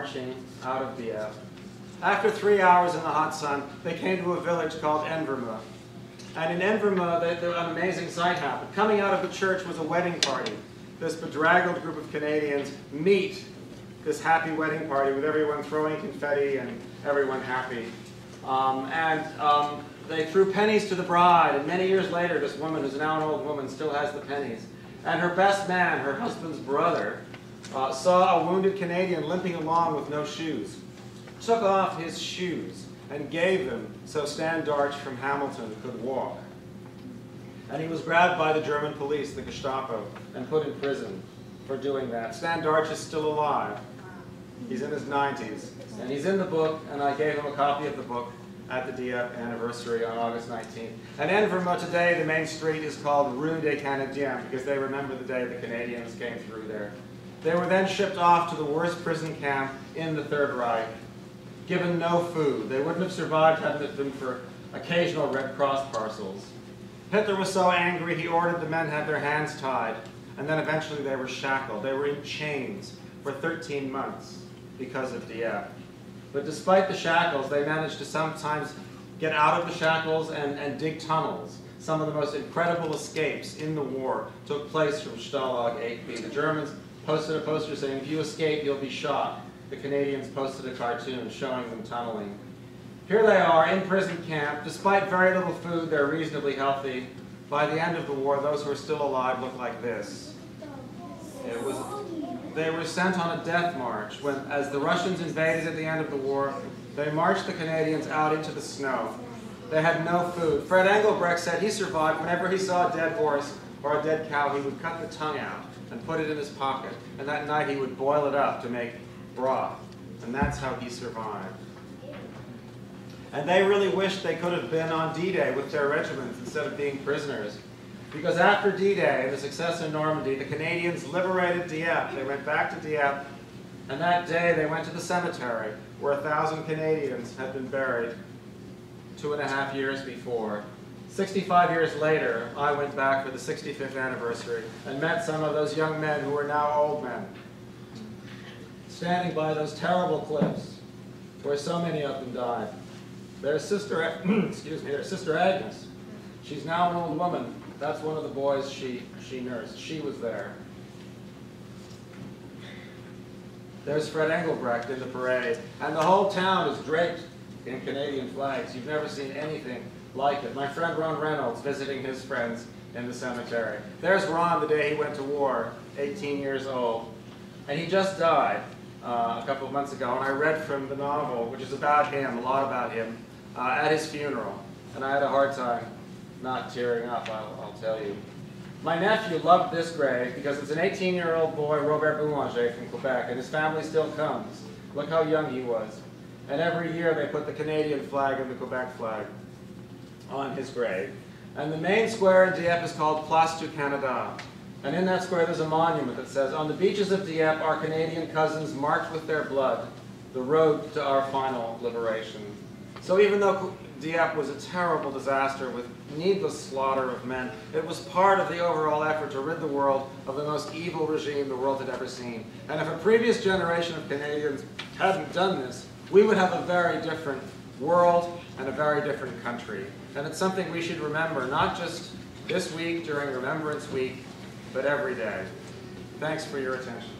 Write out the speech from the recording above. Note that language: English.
marching out of Dieppe. After 3 hours in the hot sun, they came to a village called Remembrance. And in Remembrance, an amazing sight happened. Coming out of the church was a wedding party. This bedraggled group of Canadians meet this happy wedding party with everyone throwing confetti and everyone happy. They threw pennies to the bride, and many years later, this woman, who's now an old woman, still has the pennies. And her best man, her husband's brother, saw a wounded Canadian limping along with no shoes, took off his shoes and gave them so Stan Darch from Hamilton could walk. And he was grabbed by the German police, the Gestapo, and put in prison for doing that. Stan Darch is still alive. He's in his 90s, and he's in the book, and I gave him a copy of the book at the Dieppe anniversary on August 19th. And in Vermont today, the main street is called Rue des Canadiens, because they remember the day the Canadians came through there. They were then shipped off to the worst prison camp in the Third Reich, given no food. They wouldn't have survived had it been for occasional Red Cross parcels. Hitler was so angry, he ordered the men have their hands tied, and then eventually they were shackled. They were in chains for 13 months because of Dieppe. But despite the shackles, they managed to sometimes get out of the shackles and dig tunnels. Some of the most incredible escapes in the war took place from Stalag 8B. The Germans posted a poster saying, "If you escape, you'll be shot." The Canadians posted a cartoon showing them tunneling. Here they are in prison camp. Despite very little food, they're reasonably healthy. By the end of the war, those who are still alive look like this. They were sent on a death march when, as the Russians invaded at the end of the war, they marched the Canadians out into the snow. They had no food. Fred Engelbrecht said he survived. Whenever he saw a dead horse or a dead cow, he would cut the tongue out and put it in his pocket. And that night he would boil it up to make broth. And that's how he survived. And they really wished they could have been on D-Day with their regiments instead of being prisoners. Because after D-Day and the success in Normandy, the Canadians liberated Dieppe. They went back to Dieppe, and that day they went to the cemetery where 1,000 Canadians had been buried 2.5 years before. 65 years later, I went back for the 65th anniversary and met some of those young men who are now old men, standing by those terrible cliffs where so many of them died. Their sister, their sister Agnes, she's now an old woman. That's one of the boys she nursed. She was there. There's Fred Engelbrecht in the parade. And the whole town is draped in Canadian flags. You've never seen anything like it. My friend Ron Reynolds visiting his friends in the cemetery. There's Ron the day he went to war, 18 years old. And he just died a couple of months ago. And I read from the novel, which is about him, a lot about him, at his funeral. And I had a hard time not tearing up, I'll tell you. My nephew loved this grave because it's an 18-year-old boy, Robert Boulanger from Quebec, and his family still comes. Look how young he was. And every year they put the Canadian flag and the Quebec flag on his grave. And the main square in Dieppe is called Place du Canada. And in that square there's a monument that says, "On the beaches of Dieppe, our Canadian cousins marked with their blood the road to our final liberation." So even though Dieppe was a terrible disaster with needless slaughter of men, it was part of the overall effort to rid the world of the most evil regime the world had ever seen. And if a previous generation of Canadians hadn't done this, we would have a very different world and a very different country. And it's something we should remember, not just this week during Remembrance Week, but every day. Thanks for your attention.